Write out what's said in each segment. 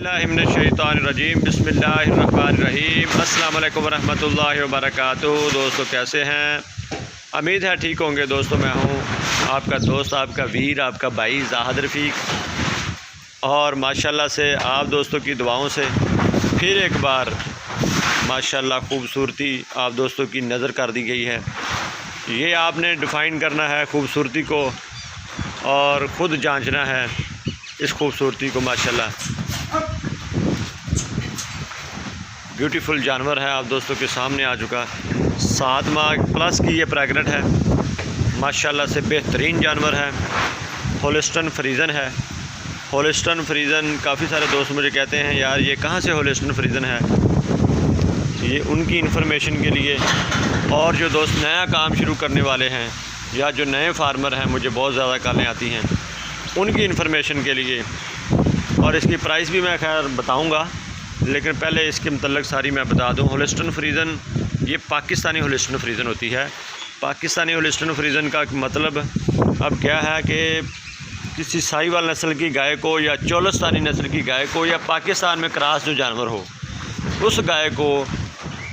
बिस्मिल्लाहिर्रहमानिर्रहीम बिस्मिल्लाहिर्रहमानिर्रहीम अस्सलाम वालेकुम रहमतुल्लाहि व बरकातुहू। दोस्तों कैसे हैं? उम्मीद है ठीक होंगे। दोस्तों मैं हूं आपका दोस्त, आपका वीर, आपका भाई ज़ाहिद रफ़ीक। और माशाल्लाह से आप दोस्तों की दुआओं से फिर एक बार माशाल्लाह खूबसूरती आप दोस्तों की नज़र कर दी गई है। ये आपने डिफ़ाइन करना है खूबसूरती को और ख़ुद जांचना है इस खूबसूरती को। माशाल्लाह ब्यूटीफुल जानवर है, आप दोस्तों के सामने आ चुका। 7 माह प्लस की ये प्रेगनेंट है। माशाल्लाह से बेहतरीन जानवर है। होलिस्टन फ्रीज़न है। होलिस्टन फ्रीज़न काफ़ी सारे दोस्त मुझे कहते हैं यार ये कहाँ से होलिस्टन फ्रीज़न है। ये उनकी इन्फॉर्मेशन के लिए, और जो दोस्त नया काम शुरू करने वाले हैं या जो नए फार्मर हैं, मुझे बहुत ज़्यादा कॉलें आती हैं, उनकी इन्फॉर्मेशन के लिए। और इसकी प्राइस भी मैं खैर बताऊंगा, लेकिन पहले इसके मतलब सारी मैं बता दूं। होलिस्टन फ्रीज़न ये पाकिस्तानी होलिस्टन फ्रीज़न होती है। पाकिस्तानी होलिस्टन फ्रीज़न का मतलब अब क्या है कि किसी साहिवाल नस्ल की गाय को या चोलस्तानी नस्ल की गाय को या पाकिस्तान में क्रॉस जो जानवर हो, उस गाय को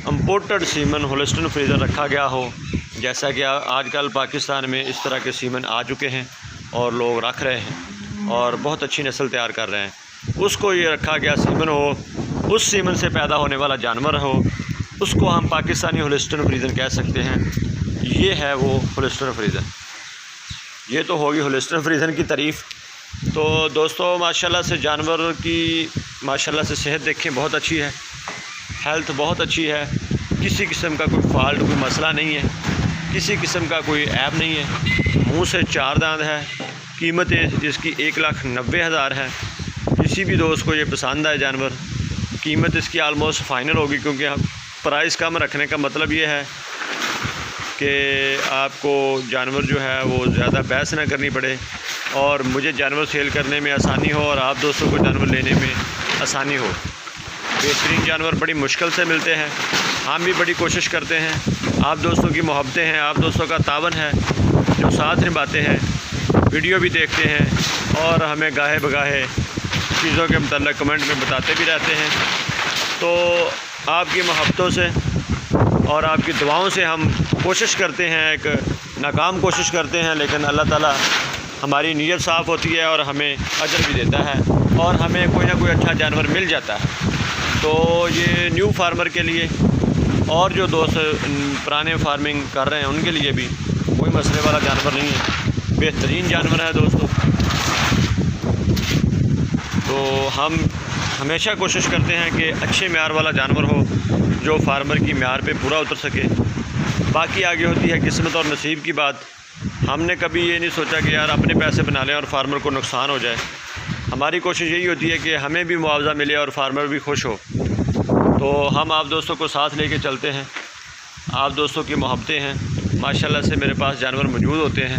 इम्पोर्टेड सीमन होलिस्टन फ्रीज़न रखा गया हो। जैसा कि आजकल पाकिस्तान में इस तरह के सीमन आ चुके हैं और लोग रख रहे हैं और बहुत अच्छी नस्ल तैयार कर रहे हैं। उसको ये रखा गया सीमन हो, उस सीमन से पैदा होने वाला जानवर हो, उसको हम पाकिस्तानी होलिस्टन फ्रीज़न कह सकते हैं। ये है वो होलिस्टन फ्रीज़न। ये तो होगी होलिस्टन फ्रीज़न की तारीफ़। तो दोस्तों माशाल्लाह से जानवर की माशाल्लाह से सेहत देखें बहुत अच्छी है, हेल्थ बहुत अच्छी है। किसी किस्म का कोई फॉल्ट, कोई मसला नहीं है, किसी किस्म का कोई ऐब नहीं है। मुंह से 4 दांत है। कीमत इसकी 1,90,000 है। किसी भी दोस्त को ये पसंद आए जानवर, कीमत इसकी आलमोस्ट फ़ाइनल होगी, क्योंकि प्राइस कम रखने का मतलब ये है कि आपको जानवर जो है वो ज़्यादा बहस ना करनी पड़े और मुझे जानवर सेल करने में आसानी हो और आप दोस्तों को जानवर लेने में आसानी हो। बेहतरीन जानवर बड़ी मुश्किल से मिलते हैं। हम भी बड़ी कोशिश करते हैं। आप दोस्तों की मोहब्बतें हैं, आप दोस्तों का तावन है जो साथ निभाते हैं, वीडियो भी देखते हैं और हमें गाहे बगाहे चीज़ों के मतलब कमेंट में बताते भी रहते हैं। तो आपकी मोहब्बतों से और आपकी दुआओं से हम कोशिश करते हैं, एक नाकाम कोशिश करते हैं, लेकिन अल्लाह ताला हमारी नीयत साफ़ होती है और हमें अजर भी देता है और हमें कोई ना कोई अच्छा जानवर मिल जाता है। तो ये न्यू फार्मर के लिए और जो दोस्त पुराने फार्मिंग कर रहे हैं उनके लिए भी कोई मसले वाला जानवर नहीं है। बेहतरीन जानवर है दोस्तों। तो हम हमेशा कोशिश करते हैं कि अच्छे म्यार वाला जानवर हो जो फार्मर की म्यार पे पूरा उतर सके। बाकी आगे होती है किस्मत और नसीब की बात। हमने कभी ये नहीं सोचा कि यार अपने पैसे बना लें और फार्मर को नुकसान हो जाए। हमारी कोशिश यही होती है कि हमें भी मुआवजा मिले और फार्मर भी खुश हो। तो हम आप दोस्तों को साथ लेके चलते हैं। आप दोस्तों की मोहब्बतें हैं। माशाल्लाह से मेरे पास जानवर मौजूद होते हैं।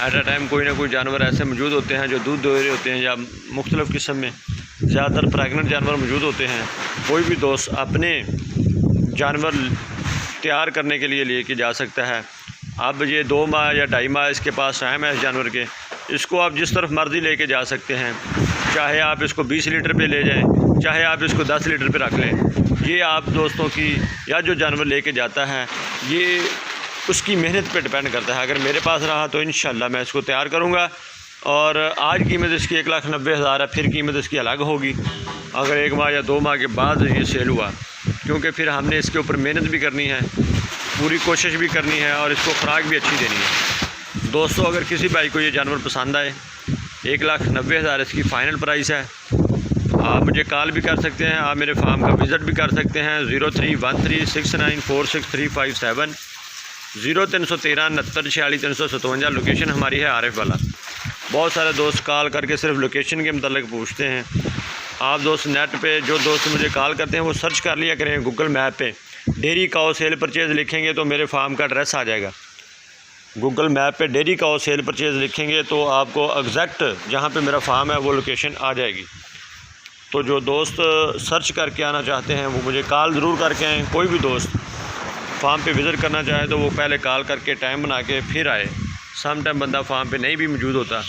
एट अ टाइम कोई ना कोई जानवर ऐसे मौजूद होते हैं जो दूध दे रहे होते हैं या मुख्तलिफ़ किस्म में, ज़्यादातर प्रेगनेंट जानवर मौजूद होते हैं। कोई भी दोस्त अपने जानवर तैयार करने के लिए लेके जा सकता है। अब ये 2 माह या 2.5 माह इसके पास टाइम है इस जानवर के, इसको आप जिस तरफ मर्ज़ी लेके जा सकते हैं। चाहे आप इसको 20 लीटर पे ले जाएं, चाहे आप इसको 10 लीटर पे रख लें। ये आप दोस्तों की या जो जानवर लेके जाता है ये उसकी मेहनत पे डिपेंड करता है। अगर मेरे पास रहा तो इंशाल्लाह मैं इसको तैयार करूँगा। और आज कीमत इसकी 1,90,000 है। फिर कीमत इसकी अलग होगी अगर 1 माह या 2 माह के बाद ये सेल हुआ, क्योंकि फिर हमने इसके ऊपर मेहनत भी करनी है, पूरी कोशिश भी करनी है और इसको खुराक भी अच्छी देनी है। दोस्तों अगर किसी भाई को ये जानवर पसंद आए, 1,90,000 इसकी फ़ाइनल प्राइस है। आप मुझे कॉल भी कर सकते हैं, आप मेरे फार्म का विज़िट भी कर सकते हैं। 031369465357 0313 6946 लोकेशन हमारी है आरिफ वाला। बहुत सारे दोस्त कॉल करके सिर्फ लोकेशन के मतलब पूछते हैं। आप दोस्त नेट पे जो दोस्त मुझे कॉल करते हैं वो सर्च कर लिया करें गूगल मैप पे। डेयरी काऊ सेल परचेज़ लिखेंगे तो मेरे फार्म का एड्रेस आ जाएगा। गूगल मैप पे डेयरी काऊ सेल परचेज़ लिखेंगे तो आपको एग्जैक्ट जहाँ पे मेरा फार्म है वो लोकेशन आ जाएगी। तो जो दोस्त सर्च करके आना चाहते हैं वो मुझे कॉल ज़रूर करके आएँ। कोई भी दोस्त फार्म पे विज़िट करना चाहे तो वो पहले कॉल करके टाइम बना के फिर आए। सम टाइम बंदा फार्म पे नहीं भी मौजूद होता,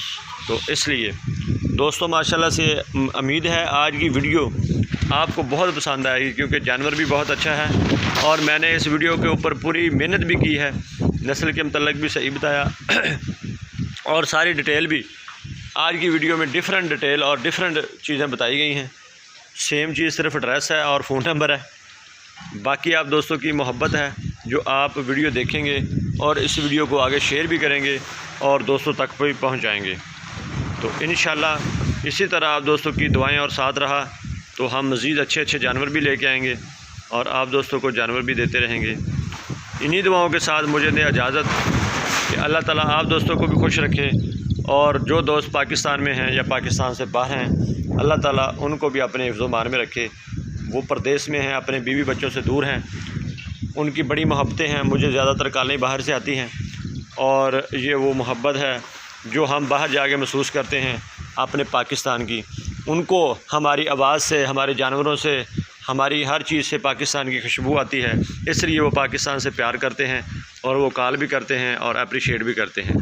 तो इसलिए दोस्तों माशाल्लाह से उम्मीद है आज की वीडियो आपको बहुत पसंद आएगी, क्योंकि जानवर भी बहुत अच्छा है और मैंने इस वीडियो के ऊपर पूरी मेहनत भी की है, नस्ल के मतलब भी सही बताया और सारी डिटेल भी आज की वीडियो में डिफरेंट डिटेल और डिफरेंट चीज़ें बताई गई हैं। सेम चीज़ सिर्फ एड्रेस है और फ़ोन नंबर है, बाकी आप दोस्तों की मोहब्बत है जो आप वीडियो देखेंगे और इस वीडियो को आगे शेयर भी करेंगे और दोस्तों तक भी पहुंचाएंगे। तो इंशाल्लाह इसी तरह आप दोस्तों की दुआएं और साथ रहा तो हम मज़ीद अच्छे अच्छे जानवर भी लेके आएंगे और आप दोस्तों को जानवर भी देते रहेंगे। इन्हीं दुआओं के साथ मुझे दे इजाज़त कि अल्लाह ताला आप दोस्तों को भी खुश रखे और जो दोस्त पाकिस्तान में हैं या पाकिस्तान से बाहर हैं अल्लाह ताला उनको भी अपने हिफ्ज़-ओ-मान में रखे। वो परदेश में हैं, अपने बीवी बच्चों से दूर हैं, उनकी बड़ी मोहब्बतें हैं। मुझे ज़्यादातर कॉलें बाहर से आती हैं और ये वो मोहब्बत है जो हम बाहर जाके महसूस करते हैं अपने पाकिस्तान की। उनको हमारी आवाज़ से, हमारे जानवरों से, हमारी हर चीज़ से पाकिस्तान की खुशबू आती है, इसलिए वो पाकिस्तान से प्यार करते हैं और वो कॉल भी करते हैं और अप्रिशिएट भी करते हैं।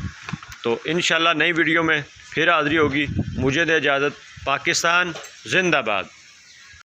तो इंशाल्लाह नई वीडियो में फिर हाज़िरी होगी। मुझे दे इजाज़त। पाकिस्तान जिंदाबाद।